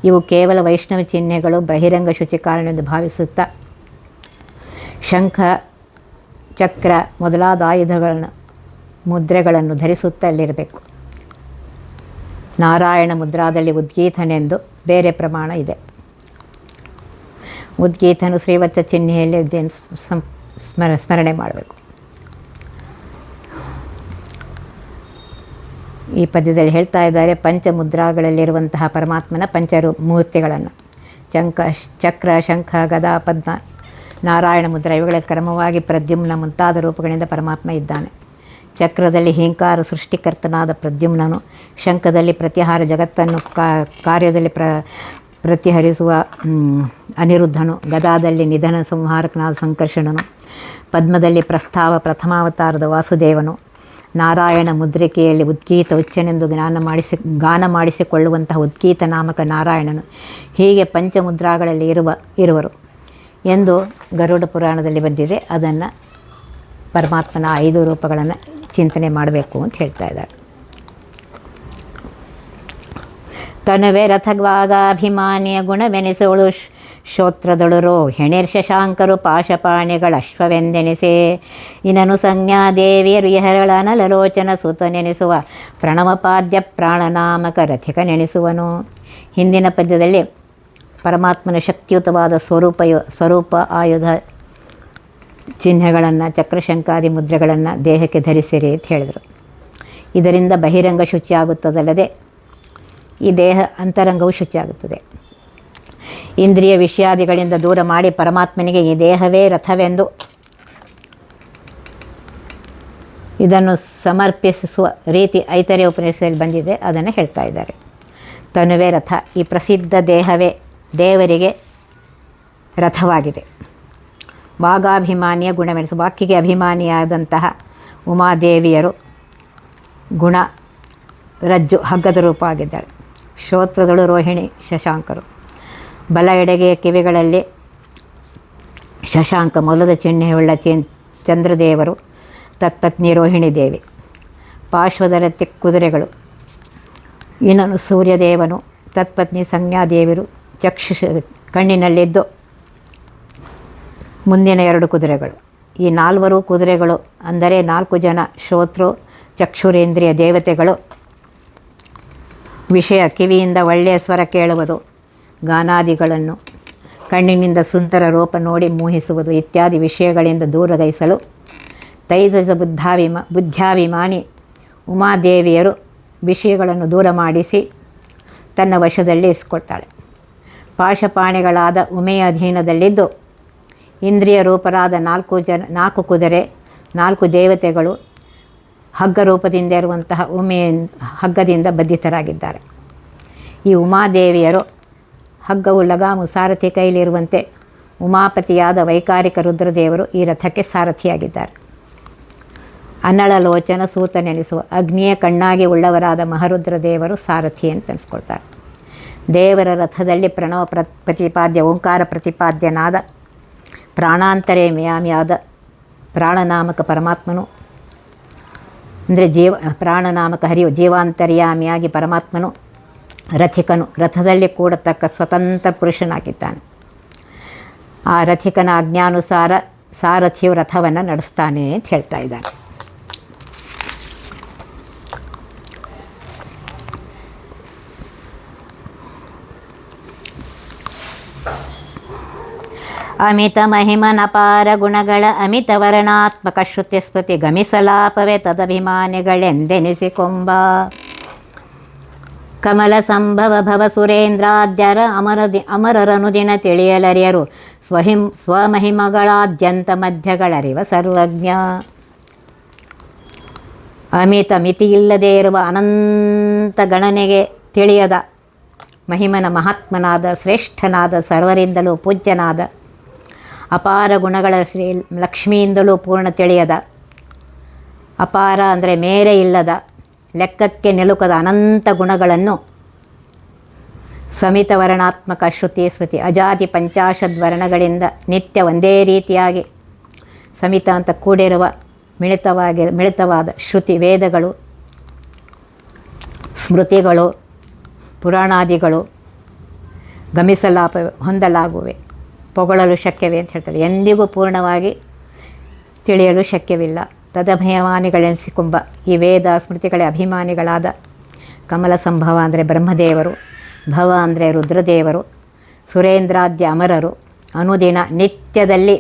ಇವು ಕೇವಲ ವೈಷ್ಣವ ಚಿಹ್ನೆಗಳು, ಬಹಿರಂಗ ಶುಚಿ ಕಾರಣವೆಂದು ಭಾವಿಸುತ್ತಾ ಶಂಖ, ಚಕ್ರ ಮೊದಲಾದ ಆಯುಧಗಳನ್ನು ಮುದ್ರೆಗಳನ್ನು ಧರಿಸುತ್ತಲ್ಲಿರಬೇಕು. ನಾರಾಯಣ ಮುದ್ರಾದಲ್ಲಿ ಉದ್ಗೀತನೆಂದು ಬೇರೆ ಪ್ರಮಾಣ ಇದೆ. ಉದ್ಗೀತನು ಶ್ರೀವತ್ಸ ಚಿಹ್ನೆಯಲ್ಲಿ ಸ್ಮರಣೆ ಮಾಡಬೇಕು. ಈ ಪದ್ಯದಲ್ಲಿ ಹೇಳ್ತಾ ಇದ್ದಾರೆ, ಪಂಚಮುದ್ರಾಗಳಲ್ಲಿರುವಂತಹ ಪರಮಾತ್ಮನ ಮೂರ್ತಿಗಳನ್ನು ಚಕ್ರ, ಶಂಖ, ಗದಾ, ಪದ್ಮ, ನಾರಾಯಣ ಮುದ್ರಾ ಇವುಗಳ ಕ್ರಮವಾಗಿ ಪ್ರದ್ಯುಮ್ನ ಮುಂತಾದ ರೂಪಗಳಿಂದ ಪರಮಾತ್ಮ ಇದ್ದಾನೆ. ಚಕ್ರದಲ್ಲಿ ಹಿಂಕಾರ ಸೃಷ್ಟಿಕರ್ತನಾದ ಪ್ರದ್ಯುಮ್ನನು, ಶಂಖದಲ್ಲಿ ಪ್ರತಿಹಾರ ಜಗತ್ತನ್ನು ಕಾರ್ಯದಲ್ಲಿ ಪ್ರತಿಹರಿಸುವ ಅನಿರುದ್ಧನು, ಗದಾದಲ್ಲಿ ನಿಧನ ಸಂಹಾರಕನಾದ ಸಂಕರ್ಷಣನು, ಪದ್ಮದಲ್ಲಿ ಪ್ರಸ್ತಾವ ಪ್ರಥಮಾವತಾರದ ವಾಸುದೇವನು, ನಾರಾಯಣ ಮುದ್ರಿಕೆಯಲ್ಲಿ ಉದ್ಗೀತ ಉಚ್ಚನೆಂದು ಗಾನ ಮಾಡಿಸಿಕೊಳ್ಳುವಂತಹ ಉದ್ಗೀತ ನಾಮಕ ನಾರಾಯಣನು, ಹೀಗೆ ಪಂಚಮುದ್ರಾಗಳಲ್ಲಿ ಇರುವರು ಎಂದು ಗರುಡ ಪುರಾಣದಲ್ಲಿ ಬಂದಿದೆ. ಅದನ್ನು ಪರಮಾತ್ಮನ 5 ರೂಪಗಳನ್ನು ಚಿಂತನೆ ಮಾಡಬೇಕು ಅಂತ ಹೇಳ್ತಾ ಇದ್ದಾರೆ. ತನುವೆ ರಥಗ್ವಾಗಾಭಿಮಾನಿಯ ಗುಣವೆನಿಸೋಳು ಶ್ರೋತ್ರದೊಳುರೋ ಹೆಣಿರ್ ಶಶಾಂಕರು ಪಾಶಪಾಣಿಗಳ ಅಶ್ವವೆಂದೆನಿಸೆ ಇನನು ಸಂಜ್ಞಾದೇವಿಯರು ಇಹರಳ ನಲಲೋಚನ ಸುತನೆನಿಸುವ ಪ್ರಣವಪಾದ್ಯ ಪ್ರಾಣನಾಮಕ ರಥಿಕ ನೆನೆಸುವನು. ಹಿಂದಿನ ಪದ್ಯದಲ್ಲಿ ಪರಮಾತ್ಮನ ಶಕ್ತಿಯುತವಾದ ಸ್ವರೂಪ ಆಯುಧ ಚಿಹ್ನೆಗಳನ್ನು, ಚಕ್ರಶಂಕಾದಿ ಮುದ್ರೆಗಳನ್ನು ದೇಹಕ್ಕೆ ಧರಿಸಿರಿ ಅಂತ ಹೇಳಿದರು. ಇದರಿಂದ ಬಹಿರಂಗ ಶುಚಿಯಾಗುತ್ತದಲ್ಲದೆ ಈ ದೇಹ ಅಂತರಂಗವು ಶುಚಿಯಾಗುತ್ತದೆ. ಇಂದ್ರಿಯ ವಿಷಯಾದಿಗಳಿಂದ ದೂರ ಮಾಡಿ ಪರಮಾತ್ಮನಿಗೆ ಈ ದೇಹವೇ ರಥವೆಂದು ಇದನ್ನು ಸಮರ್ಪಿಸುವ ರೀತಿ ಐತರೇಯ ಉಪನಿಷತ್ತಲ್ಲಿ ಬಂದಿದೆ. ಅದನ್ನು ಹೇಳ್ತಾ ಇದ್ದಾರೆ. ತನುವೇ ರಥ, ಈ ಪ್ರಸಿದ್ಧ ದೇಹವೇ ದೇವರಿಗೆ ರಥವಾಗಿದೆ. ವಾಗಾಭಿಮಾನಿಯ ಗುಣವೆನಿಸು, ವಾಕ್ಕಿಗೆ ಅಭಿಮಾನಿಯಾದಂತಹ ಉಮಾದೇವಿಯರು ಗುಣ ರಜ್ಜು ಹಗ್ಗದ ರೂಪ ಆಗಿದ್ದಾಳೆ. ಶ್ರೋತ್ರದಳು ರೋಹಿಣಿ ಶಶಾಂಕರು, ಬಲ ಎಡೆಗೆಯ ಕಿವಿಗಳಲ್ಲಿ ಶಶಾಂಕ ಮೊಲದ ಚಿಹ್ನೆಯುಳ್ಳ ಚಂದ್ರದೇವರು, ತತ್ಪತ್ನಿ ರೋಹಿಣಿ ದೇವಿ. ಪಾರ್ಶ್ವದರತಿ ಕುದುರೆಗಳು, ಇನ್ನನು ಸೂರ್ಯದೇವನು, ತತ್ಪತ್ನಿ ಸಂಜ್ಞಾದೇವಿರು ಕಣ್ಣಿನಲ್ಲಿದ್ದು ಮುಂದಿನ 2 ಕುದುರೆಗಳು. ಈ 4 ಕುದುರೆಗಳು ಅಂದರೆ 4 ಜನ ಶ್ರೋತೃ ಚಕ್ಷುರೇಂದ್ರಿಯ ದೇವತೆಗಳು. ವಿಷಯ, ಕಿವಿಯಿಂದ ಒಳ್ಳೆಯ ಸ್ವರ ಕೇಳುವುದು, ಗಾನಾದಿಗಳನ್ನು, ಕಣ್ಣಿನಿಂದ ಸುಂದರ ರೂಪ ನೋಡಿ ಮೋಹಿಸುವುದು ಇತ್ಯಾದಿ ವಿಷಯಗಳಿಂದ ದೂರಗೈಸಲು ತೈಜಸ ಬುದ್ಧಾಭಿಮಾನಿ ಉಮಾದೇವಿಯರು ವಿಷಯಗಳನ್ನು ದೂರ ಮಾಡಿಸಿ ತನ್ನ ವಶದಲ್ಲಿ ಇರಿಸಿಕೊಳ್ತಾಳೆ. ಪಾಶಪಾಣಿಗಳಾದ ಉಮೆಯ ಅಧೀನದಲ್ಲಿದ್ದು ಇಂದ್ರಿಯ ರೂಪರಾದ 4 ಕುದುರೆ, 4 ದೇವತೆಗಳು ಹಗ್ಗ ರೂಪದಿಂದ ಇರುವಂತಹ ಹಗ್ಗದಿಂದ ಬಂಧಿತರಾಗಿದ್ದಾರೆ. ಈ ಉಮಾದೇವಿಯರು ಹಗ್ಗವು ಲಗಾಮು ಸಾರಥಿ ಕೈಲಿರುವಂತೆ ಉಮಾಪತಿಯಾದ ವೈಕಾರಿಕ ರುದ್ರದೇವರು ಈ ರಥಕ್ಕೆ ಸಾರಥಿಯಾಗಿದ್ದಾರೆ. ಅನ್ನಳಲೋಚನ ಸೂತನೆನಿಸುವ ಅಗ್ನಿಯ ಕಣ್ಣಾಗಿ ಉಳ್ಳವರಾದ ಮಹಾರುದ್ರದೇವರು ಸಾರಥಿ ಅಂತ ಅನಿಸ್ಕೊಳ್ತಾರೆ. ದೇವರ ರಥದಲ್ಲಿ ಪ್ರಣವ ಪ್ರತಿಪಾದ್ಯ ಓಂಕಾರ ಪ್ರತಿಪಾದ್ಯನಾದ ಪ್ರಾಣಾಂತರ್ಯಾಮಿಯಾದ ಪ್ರಾಣನಾಮಕ ಪರಮಾತ್ಮನು ಅಂದರೆ ಪ್ರಾಣನಾಮಕ ಹರಿಯು ಜೀವಾಂತರ್ಯಾಮಿಯಾಗಿ ಪರಮಾತ್ಮನು ರಥಿಕನು, ರಥದಲ್ಲಿ ಕೂಡತಕ್ಕ ಸ್ವತಂತ್ರ ಪುರುಷನಾಗಿದ್ದಾನೆ. ಆ ರಥಿಕನ ಆಜ್ಞಾನುಸಾರ ಸಾರಥಿಯು ರಥವನ್ನು ನಡೆಸ್ತಾನೆ ಅಂತ ಹೇಳ್ತಾ ಇದ್ದಾನೆ. ಅಮಿತ ಮಹಿಮನಪಾರ ಗುಣಗಳ ಅಮಿತ ವರ್ಣಾತ್ಮಕ ಶ್ರುತಿ ಸ್ಮೃತಿ ಗಮಿಸಲಾಪವೇ ತದಭಿಮಾನಿಗಳೆಂದೆನಿಸಿಕೊಂಬ ಕಮಲ ಸಂಭವ ಭವ ಸುರೇಂದ್ರಾದ್ಯರ ಅಮರರನುದಿನ ತಿಳಿಯಲರಿಯರು ಸ್ವಮಹಿಮಗಳಾದ್ಯಂತ ಮಧ್ಯಗಳರಿವ ಸರ್ವಜ್ಞ. ಅಮಿತ ಮಿತಿಯಿಲ್ಲದೇ ಇರುವ ಅನಂತ ಗಣನೆಗೆ ತಿಳಿಯದ ಮಹಿಮನ ಮಹಾತ್ಮನಾದ ಶ್ರೇಷ್ಠನಾದ ಸರ್ವರಿಂದಲೂ ಪೂಜ್ಯನಾದ ಅಪಾರ ಗುಣಗಳ ಶ್ರೀ ಲಕ್ಷ್ಮಿಯಿಂದಲೂ ಪೂರ್ಣ ತಿಳಿಯದ ಅಪಾರ ಅಂದರೆ ಮೇರೆ ಇಲ್ಲದ ಲೆಕ್ಕಕ್ಕೆ ನಿಲುಕದ ಅನಂತ ಗುಣಗಳನ್ನು ಸಮಿತ ವರ್ಣಾತ್ಮಕ ಶ್ರುತಿ ಸ್ಮೃತಿ ಅಜಾತಿ ಪಂಚಾಶದ್ವರ್ಣಗಳಿಂದ ನಿತ್ಯ ಒಂದೇ ರೀತಿಯಾಗಿ ಸಮಿತ ಅಂತ ಕೂಡಿರುವ ಮಿಳಿತವಾದ ಶ್ರುತಿ ವೇದಗಳು ಸ್ಮೃತಿಗಳು ಪುರಾಣಾದಿಗಳು ಹೊಂದಲಾಗುವೆ, ಪೊಗಳಲು ಶಕ್ಯವೇ ಅಂತ ಹೇಳ್ತಾರೆ. ಎಂದಿಗೂ ಪೂರ್ಣವಾಗಿ ತಿಳಿಯಲು ಶಕ್ಯವಿಲ್ಲ. ತದಭಿಮಾನಿಗಳೆನಿಸಿಕೊಂಬ ಈ ವೇದ ಸ್ಮೃತಿಗಳ ಅಭಿಮಾನಿಗಳಾದ ಕಮಲ ಸಂಭವ ಅಂದರೆ ಬ್ರಹ್ಮದೇವರು, ಭವ ಅಂದರೆ ರುದ್ರದೇವರು, ಸುರೇಂದ್ರಾದ್ಯ ಅಮರರು ಅನುದಿನ ನಿತ್ಯದಲ್ಲಿ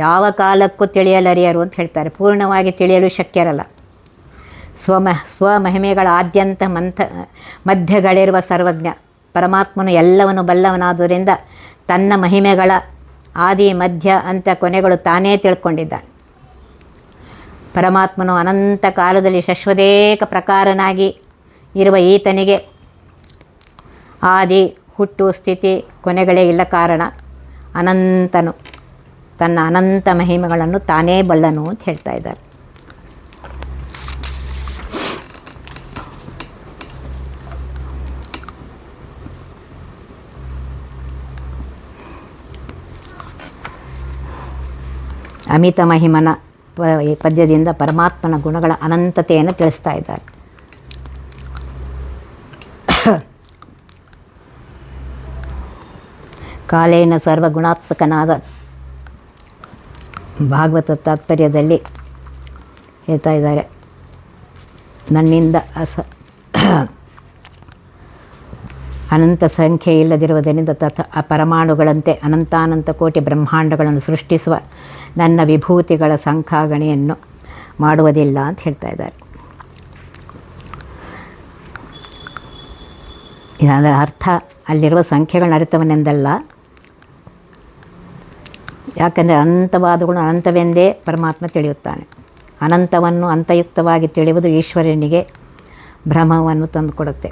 ಯಾವ ಕಾಲಕ್ಕೂ ತಿಳಿಯಲರಿಯರು ಅಂತ ಹೇಳ್ತಾರೆ. ಪೂರ್ಣವಾಗಿ ತಿಳಿಯಲು ಶಕ್ಯರಲ್ಲ. ಸ್ವಮಹಿಮೆಗಳ ಆದ್ಯಂತ ಮಧ್ಯಗಳಿರುವ ಸರ್ವಜ್ಞ ಪರಮಾತ್ಮನು ಎಲ್ಲವನ್ನು ಬಲ್ಲವನಾದುದರಿಂದ ತನ್ನ ಮಹಿಮೆಗಳ ಆದಿ ಮಧ್ಯ ಅಂತ ಕೊನೆಗಳು ತಾನೇ ತಿಳ್ಕೊಂಡಿದ್ದಾನೆ. ಪರಮಾತ್ಮನು ಅನಂತ ಕಾಲದಲ್ಲಿ ಶಶ್ವತೇಕ ಪ್ರಕಾರನಾಗಿ ಇರುವ ಈತನಿಗೆ ಆದಿ ಹುಟ್ಟು ಸ್ಥಿತಿ ಕೊನೆಗಳೇ ಇಲ್ಲ. ಕಾರಣ ಅನಂತನು ತನ್ನ ಅನಂತ ಮಹಿಮೆಗಳನ್ನು ತಾನೇ ಬಲ್ಲನು ಅಂತ ಹೇಳ್ತಾ ಇದ್ದಾರೆ. ಅಮಿತ ಮಹಿಮನ ಈ ಪದ್ಯದಿಂದ ಪರಮಾತ್ಮನ ಗುಣಗಳ ಅನಂತತೆಯನ್ನು ತಿಳಿಸ್ತಾ ಇದ್ದಾರೆ. ಕಾಲೇನ ಸರ್ವಗುಣಾತ್ಮಕನಾದ ಭಾಗವತ ತಾತ್ಪರ್ಯದಲ್ಲಿ ಹೇಳ್ತಾ ಇದ್ದಾರೆ. ನನ್ನಿಂದ ಅನಂತ ಸಂಖ್ಯೆ ಇಲ್ಲದಿರುವುದರಿಂದ ಪರಮಾಣುಗಳಂತೆ ಅನಂತಾನಂತ ಕೋಟಿ ಬ್ರಹ್ಮಾಂಡಗಳನ್ನು ಸೃಷ್ಟಿಸುವ ನನ್ನ ವಿಭೂತಿಗಳ ಸಂಖ್ಯಾಗಣೆಯನ್ನು ಮಾಡುವುದಿಲ್ಲ ಅಂತ ಹೇಳ್ತಾ ಇದ್ದಾರೆ. ಇದರ ಅರ್ಥ ಅಲ್ಲಿರುವ ಸಂಖ್ಯೆಗಳನ್ನ ಅರಿತವನೆಂದಲ್ಲ. ಯಾಕೆಂದರೆ ಅನಂತವಾದಗಳು ಅನಂತವೆಂದೇ ಪರಮಾತ್ಮ ತಿಳಿಯುತ್ತಾನೆ. ಅನಂತವನ್ನು ಅಂತಯುಕ್ತವಾಗಿ ತಿಳಿಯುವುದು ಈಶ್ವರನಿಗೆ ಭ್ರಮವನ್ನು ತಂದುಕೊಡುತ್ತೆ.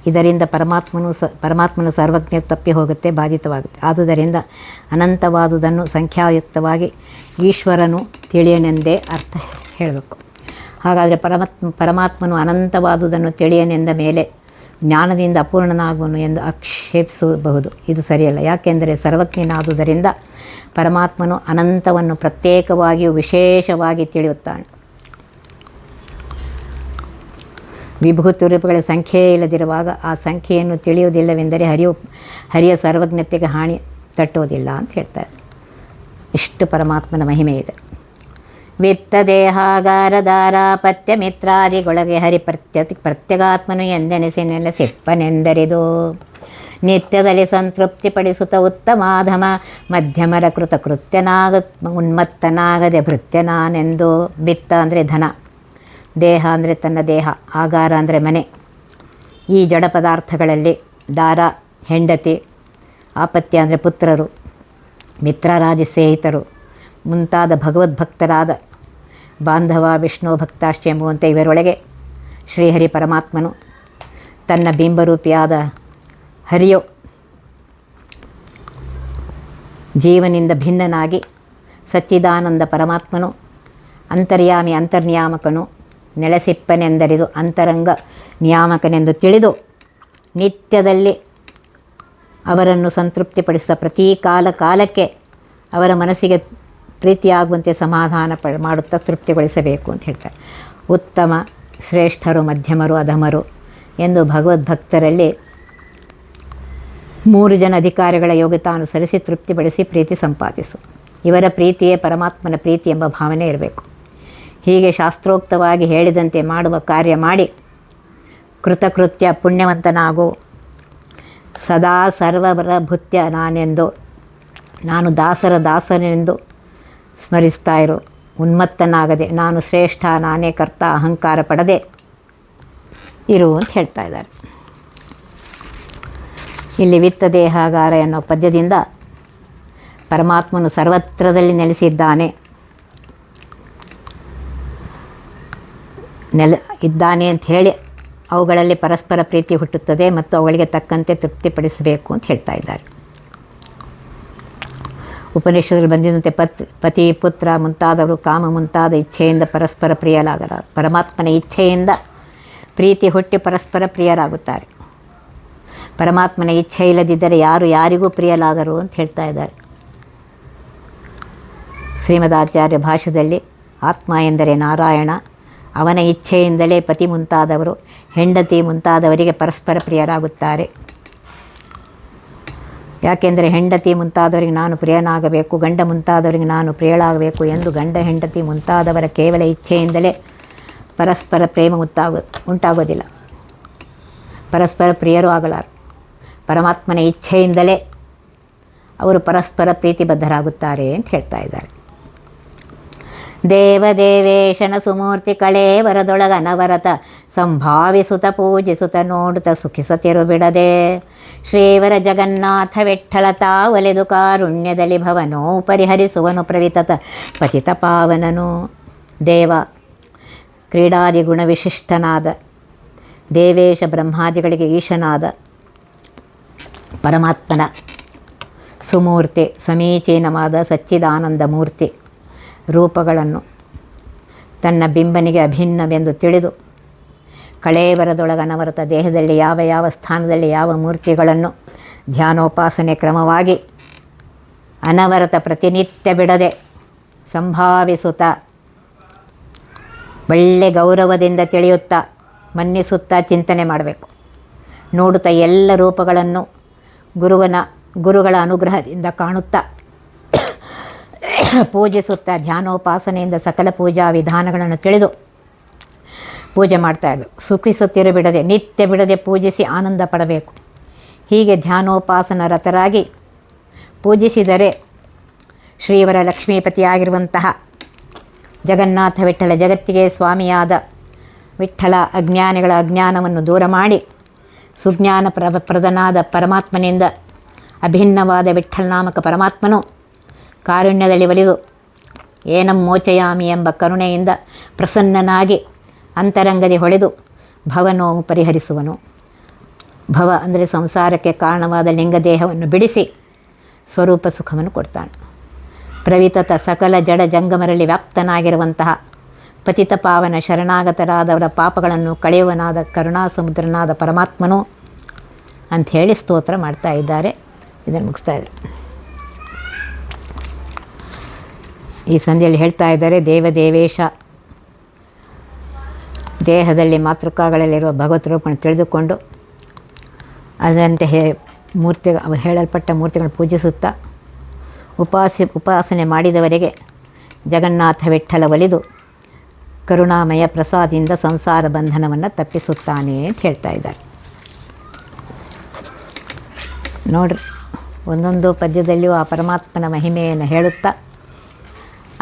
ಇದರಿಂದ ಪರಮಾತ್ಮನು ಸರ್ವಜ್ಞ ತಪ್ಪಿ ಹೋಗುತ್ತೆ, ಬಾಧಿತವಾಗುತ್ತೆ. ಆದುದರಿಂದ ಅನಂತವಾದುದನ್ನು ಸಂಖ್ಯಾಯುಕ್ತವಾಗಿ ಈಶ್ವರನು ತಿಳಿಯನೆಂದೇ ಅರ್ಥ ಹೇಳಬೇಕು. ಹಾಗಾದರೆ ಪರಮಾತ್ಮನು ಅನಂತವಾದುದನ್ನು ತಿಳಿಯನೆಂದ ಮೇಲೆ ಜ್ಞಾನದಿಂದ ಅಪೂರ್ಣನಾಗುವನು ಎಂದು ಆಕ್ಷೇಪಿಸಬಹುದು. ಇದು ಸರಿಯಲ್ಲ. ಯಾಕೆಂದರೆ ಸರ್ವಜ್ಞನಾದುದರಿಂದ ಪರಮಾತ್ಮನು ಅನಂತವನ್ನು ಪ್ರತ್ಯೇಕವಾಗಿಯೂ ವಿಶೇಷವಾಗಿ ತಿಳಿಯುತ್ತಾನೆ. ವಿಭೂತಿ ರೂಪಗಳ ಸಂಖ್ಯೆ ಇಲ್ಲದಿರುವಾಗ ಆ ಸಂಖ್ಯೆಯನ್ನು ತಿಳಿಯುವುದಿಲ್ಲವೆಂದರೆ ಹರಿಯ ಸರ್ವಜ್ಞತೆಗೆ ಹಾನಿ ತಟ್ಟುವುದಿಲ್ಲ ಅಂತ ಹೇಳ್ತಾರೆ. ಇಷ್ಟು ಪರಮಾತ್ಮನ ಮಹಿಮೆ ಇದೆ. ವಿತ್ತ ದೇಹಾಗಾರಧಾರಾಪತ್ಯ ಮಿತ್ರಾದಿಗೊಳಗೆ ಹರಿ ಪ್ರತ್ಯಗಾತ್ಮನು ಎಂದೆನಿಸಿ ನೆಲೆಸಿಪ್ಪನೆಂದರಿದು ನಿತ್ಯದಲ್ಲಿ ಸಂತೃಪ್ತಿಪಡಿಸುತ್ತ ಉತ್ತಮಾಧಮ ಮಧ್ಯಮರ ಉನ್ಮತ್ತನಾಗದೆ ಭೃತ್ಯನಾನೆಂದು. ವಿತ್ತ ಅಂದರೆ ಧನ, ದೇಹ ಅಂದರೆ ತನ್ನ ದೇಹ, ಆಗಾರ ಅಂದರೆ ಮನೆ. ಈ ಜಡ ಪದಾರ್ಥಗಳಲ್ಲಿ ದಾರ ಹೆಂಡತಿ, ಆಪತ್ಯ ಅಂದರೆ ಪುತ್ರರು, ಮಿತ್ರರಾದಿ ಸ್ನೇಹಿತರು ಮುಂತಾದ ಭಗವದ್ಭಕ್ತರಾದ ಬಾಂಧವ ವಿಷ್ಣು ಭಕ್ತಾಶ್ಚ ಎಂಬುವಂತೆ ಇವರೊಳಗೆ ಶ್ರೀಹರಿ ಪರಮಾತ್ಮನು ತನ್ನ ಬಿಂಬರೂಪಿಯಾದ ಹರಿಯು ಜೀವನಿಂದ ಭಿನ್ನನಾಗಿ ಸಚ್ಚಿದಾನಂದ ಪರಮಾತ್ಮನು ಅಂತರ್ಯಾಮಿ ಅಂತರ್ನಿಯಾಮಕನು ನೆಲೆಸಿಪ್ಪನೆಂದರಿದು ಅಂತರಂಗ ನಿಯಾಮಕನೆಂದು ತಿಳಿದು ನಿತ್ಯದಲ್ಲಿ ಅವರನ್ನು ಸಂತೃಪ್ತಿಪಡಿಸಿದ ಪ್ರತಿ ಕಾಲಕ್ಕೆ ಅವರ ಮನಸ್ಸಿಗೆ ಪ್ರೀತಿಯಾಗುವಂತೆ ಸಮಾಧಾನ ಮಾಡುತ್ತಾ ತೃಪ್ತಿಗೊಳಿಸಬೇಕು ಅಂತ ಹೇಳ್ತಾರೆ. ಉತ್ತಮ, ಶ್ರೇಷ್ಠರು, ಮಧ್ಯಮರು, ಅಧಮರು ಎಂದು ಭಗವದ್ಭಕ್ತರಲ್ಲಿ 3 ಜನ ಅಧಿಕಾರಿಗಳ ಯೋಗ್ಯತಾನುಸರಿಸಿ ತೃಪ್ತಿಪಡಿಸಿ ಪ್ರೀತಿ ಸಂಪಾದಿಸು. ಇವರ ಪ್ರೀತಿಯೇ ಪರಮಾತ್ಮನ ಪ್ರೀತಿ ಎಂಬ ಭಾವನೆ ಇರಬೇಕು. ಹೀಗೆ ಶಾಸ್ತ್ರೋಕ್ತವಾಗಿ ಹೇಳಿದಂತೆ ಮಾಡುವ ಕಾರ್ಯ ಮಾಡಿ ಕೃತಕೃತ್ಯ ಪುಣ್ಯವಂತನಾಗು. ಸದಾ ಸರ್ವರ ಭೃತ್ಯ ನಾನೆಂದು, ನಾನು ದಾಸನೆಂದು ಸ್ಮರಿಸ್ತಾ ಇರು. ಉನ್ಮತ್ತನಾಗದೆ ನಾನು ಶ್ರೇಷ್ಠ, ನಾನೇ ಕರ್ತ ಅಹಂಕಾರ ಪಡದೆ ಇರು ಅಂತ ಹೇಳ್ತಾ ಇದ್ದಾರೆ. ಇಲ್ಲಿ ವಿತ್ತ ದೇಹಾಗಾರ ಎನ್ನೋ ಪದ್ಯದಿಂದ ಪರಮಾತ್ಮನು ಸರ್ವತ್ರದಲ್ಲಿ ನೆಲೆಸಿದ್ದಾನೆ ಇದ್ದಾನೆ ಅಂತ ಹೇಳಿ ಅವುಗಳಲ್ಲಿ ಪರಸ್ಪರ ಪ್ರೀತಿ ಹುಟ್ಟುತ್ತದೆ ಮತ್ತು ಅವುಗಳಿಗೆ ತಕ್ಕಂತೆ ತೃಪ್ತಿಪಡಿಸಬೇಕು ಅಂತ ಹೇಳ್ತಾ ಇದ್ದಾರೆ. ಉಪನಿಷತ್ತಲ್ಲಿ ಬಂದಿದ್ದಂತೆ ಪತಿ, ಪುತ್ರ ಮುಂತಾದವರು ಕಾಮ ಮುಂತಾದ ಇಚ್ಛೆಯಿಂದ ಪರಸ್ಪರ ಪ್ರಿಯರಾಗರ. ಪರಮಾತ್ಮನ ಇಚ್ಛೆಯಿಂದ ಪ್ರೀತಿ ಹುಟ್ಟಿ ಪರಸ್ಪರ ಪ್ರಿಯರಾಗುತ್ತಾರೆ. ಪರಮಾತ್ಮನ ಇಚ್ಛೆ ಇಲ್ಲದಿದ್ದರೆ ಯಾರು ಯಾರಿಗೂ ಪ್ರಿಯಲಾಗರು ಅಂತ ಹೇಳ್ತಾ ಇದ್ದಾರೆ. ಶ್ರೀಮದಾಚಾರ್ಯ ಭಾಷ್ಯದಲ್ಲಿ ಆತ್ಮ ಎಂದರೆ ನಾರಾಯಣ, ಅವನ ಇಚ್ಛೆಯಿಂದಲೇ ಪತಿ ಮುಂತಾದವರು ಹೆಂಡತಿ ಮುಂತಾದವರಿಗೆ ಪರಸ್ಪರ ಪ್ರಿಯರಾಗುತ್ತಾರೆ. ಯಾಕೆಂದರೆ ಹೆಂಡತಿ ಮುಂತಾದವರಿಗೆ ನಾನು ಪ್ರಿಯನಾಗಬೇಕು, ಗಂಡ ಮುಂತಾದವರಿಗೆ ನಾನು ಪ್ರಿಯಳಾಗಬೇಕು ಎಂದು ಗಂಡ ಹೆಂಡತಿ ಮುಂತಾದವರ ಕೇವಲ ಇಚ್ಛೆಯಿಂದಲೇ ಪರಸ್ಪರ ಪ್ರೇಮ ಉಂಟಾಗೋದಿಲ್ಲ, ಪರಸ್ಪರ ಪ್ರಿಯರೂ ಆಗಲಾರು. ಪರಮಾತ್ಮನ ಇಚ್ಛೆಯಿಂದಲೇ ಅವರು ಪರಸ್ಪರ ಪ್ರೀತಿಬದ್ಧರಾಗುತ್ತಾರೆ ಅಂತ ಹೇಳ್ತಾ ಇದ್ದಾರೆ. ದೇವದೇವೇಶನ ಸುಮೂರ್ತಿ ಕಳೇವರದೊಳಗ ಅನವರತ ಸಂಭಾವಿಸುತ್ತ ಪೂಜಿಸುತ್ತ ನೋಡುತ್ತ ಸುಖಿಸತಿರು ಬಿಡದೆ ಶ್ರೀವರ ಜಗನ್ನಾಥ ವಿಠ್ಠಲ ತಾವಲೆದು ಕಾರುಣ್ಯದಲ್ಲಿ ಭವನೋ ಪರಿಹರಿಸುವನು ಪ್ರವಿತತ ಪತಿತ ಪಾವನನು. ದೇವ ಕ್ರೀಡಾದಿ ಗುಣವಿಶಿಷ್ಟನಾದ ದೇವೇಶ ಬ್ರಹ್ಮಾದಿಗಳಿಗೆ ಈಶನಾದ ಪರಮಾತ್ಮನ ಸುಮೂರ್ತಿ ಸಮೀಚೀನವಾದ ಸಚ್ಚಿದಾನಂದ ಮೂರ್ತಿ ರೂಪಗಳನ್ನು ತನ್ನ ಬಿಂಬನಿಗೆ ಅಭಿನ್ನವೆಂದು ತಿಳಿದು ಕಳೇವರದೊಳಗ ಅನವರತ ದೇಹದಲ್ಲಿ ಯಾವ ಯಾವ ಸ್ಥಾನದಲ್ಲಿ ಯಾವ ಮೂರ್ತಿಗಳನ್ನು ಧ್ಯಾನೋಪಾಸನೆ ಕ್ರಮವಾಗಿ ಅನವರತ ಪ್ರತಿನಿತ್ಯ ಬಿಡದೆ ಸಂಭಾವಿಸುತ್ತಾ ಒಳ್ಳೆ ಗೌರವದಿಂದ ತಿಳಿಯುತ್ತಾ ಮನ್ನಿಸುತ್ತಾ ಚಿಂತನೆ ಮಾಡಬೇಕು. ನೋಡುತ್ತಾ ಎಲ್ಲ ರೂಪಗಳನ್ನು ಗುರುಗಳ ಅನುಗ್ರಹದಿಂದ ಕಾಣುತ್ತಾ ಪೂಜಿಸುತ್ತಾ ಧ್ಯಾನೋಪಾಸನೆಯಿಂದ ಸಕಲ ಪೂಜಾ ವಿಧಾನಗಳನ್ನು ತಿಳಿದು ಪೂಜೆ ಮಾಡ್ತಾ ಇರಬೇಕು. ಸುಖಿಸುತ್ತಿರು ಬಿಡದೆ ನಿತ್ಯ ಬಿಡದೆ ಪೂಜಿಸಿ ಆನಂದ ಪಡಬೇಕು. ಹೀಗೆ ಧ್ಯಾನೋಪಾಸನ ರತರಾಗಿ ಪೂಜಿಸಿದರೆ ಶ್ರೀವರ ಲಕ್ಷ್ಮೀಪತಿಯಾಗಿರುವಂತಹ ಜಗನ್ನಾಥ ವಿಠ್ಠಲ ಜಗತ್ತಿಗೆ ಸ್ವಾಮಿಯಾದ ವಿಠ್ಠಲ ಅಜ್ಞಾನಿಗಳ ಅಜ್ಞಾನವನ್ನು ದೂರ ಮಾಡಿ ಸುಜ್ಞಾನ ಪ್ರದನಾದ ಪರಮಾತ್ಮನಿಂದ ಅಭಿನ್ನವಾದ ವಿಠ್ಠಲನಾಮಕ ಪರಮಾತ್ಮನು ಕಾರುಣ್ಯದಲ್ಲಿ ಒಲಿದು ಏನಂ ಮೋಚಯಾಮಿ ಎಂಬ ಕರುಣೆಯಿಂದ ಪ್ರಸನ್ನನಾಗಿ ಅಂತರಂಗದಿ ಹೊಳೆದು ಭವನೋಮು ಪರಿಹರಿಸುವನು. ಭವ ಅಂದರೆ ಸಂಸಾರಕ್ಕೆ ಕಾರಣವಾದ ಲಿಂಗದೇಹವನ್ನು ಬಿಡಿಸಿ ಸ್ವರೂಪ ಸುಖವನ್ನು ಕೊಡ್ತಾನೆ. ಪ್ರವಿತತ ಸಕಲ ಜಡ ಜಂಗಮರಲ್ಲಿ ವ್ಯಾಪ್ತನಾಗಿರುವಂತಹ ಪತಿತ ಪಾವನ ಶರಣಾಗತರಾದವರ ಪಾಪಗಳನ್ನು ಕಳೆಯುವನಾದ ಕರುಣಾ ಸಮುದ್ರನಾದ ಪರಮಾತ್ಮನು ಅಂಥೇಳಿ ಸ್ತೋತ್ರ ಮಾಡ್ತಾ ಇದ್ದಾರೆ. ಇದನ್ನು ಮುಗಿಸ್ತಾ ಇದ್ದಾರೆ. ಈ ಸಂಧಿಯಲ್ಲಿ ಹೇಳ್ತಾ ಇದ್ದಾರೆ, ದೇವದೇವೇಶ ದೇಹದಲ್ಲಿ ಮಾತೃಕಾಗಳಲ್ಲಿರುವ ಭಗವತ್ ರೂಪವನ್ನು ತಿಳಿದುಕೊಂಡು ಅದರಂತೆ ಹೇಳಲ್ಪಟ್ಟ ಮೂರ್ತಿಗಳನ್ನು ಪೂಜಿಸುತ್ತಾ ಉಪಾಸನೆ ಮಾಡಿದವರಿಗೆ ಜಗನ್ನಾಥ ವಿಠ್ಠಲ ಒಲಿದು ಕರುಣಾಮಯ ಪ್ರಸಾದದಿಂದ ಸಂಸಾರ ಬಂಧನವನ್ನು ತಪ್ಪಿಸುತ್ತಾನೆ ಅಂತ ಹೇಳ್ತಾ ಇದ್ದಾರೆ. ನೋಡ್ರಿ, ಒಂದೊಂದು ಪದ್ಯದಲ್ಲಿಯೂ ಆ ಪರಮಾತ್ಮನ ಮಹಿಮೆಯನ್ನು ಹೇಳುತ್ತಾ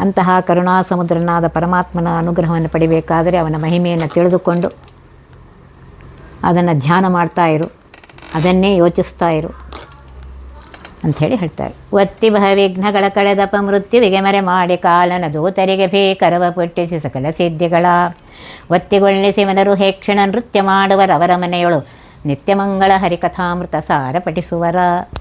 ಅಂತಹ ಕರುಣಾ ಸಮುದ್ರನಾದ ಪರಮಾತ್ಮನ ಅನುಗ್ರಹವನ್ನು ಪಡಿಬೇಕಾದರೆ ಅವನ ಮಹಿಮೆಯನ್ನು ತಿಳಿದುಕೊಂಡು ಅದನ್ನು ಧ್ಯಾನ ಮಾಡ್ತಾ ಇರು, ಅದನ್ನೇ ಯೋಚಿಸ್ತಾ ಇರು ಅಂಥೇಳಿ ಹೇಳ್ತಾರೆ. ಒತ್ತಿ ವಿಘ್ನಗಳ ಕಳೆದಪ ಮೃತ್ಯುವಿಗೆ ಮರೆ ಮಾಡಿ ಕಾಲನ ದೂತರಿಗೆ ಭೀಕರವ ಪುಟ್ಟಿಸಿ ಸಕಲ ಸಿದ್ಧಿಗಳ ಒತ್ತಿಗೊಳ್ಳಿಸಿ ಮನರು ಹೇಕ್ಷಣ ನೃತ್ಯ ಮಾಡುವರವರ ಮನೆಯೊಳು ನಿತ್ಯಮಂಗಳ ಹರಿಕಥಾಮೃತ ಸಾರ ಪಠಿಸುವರ.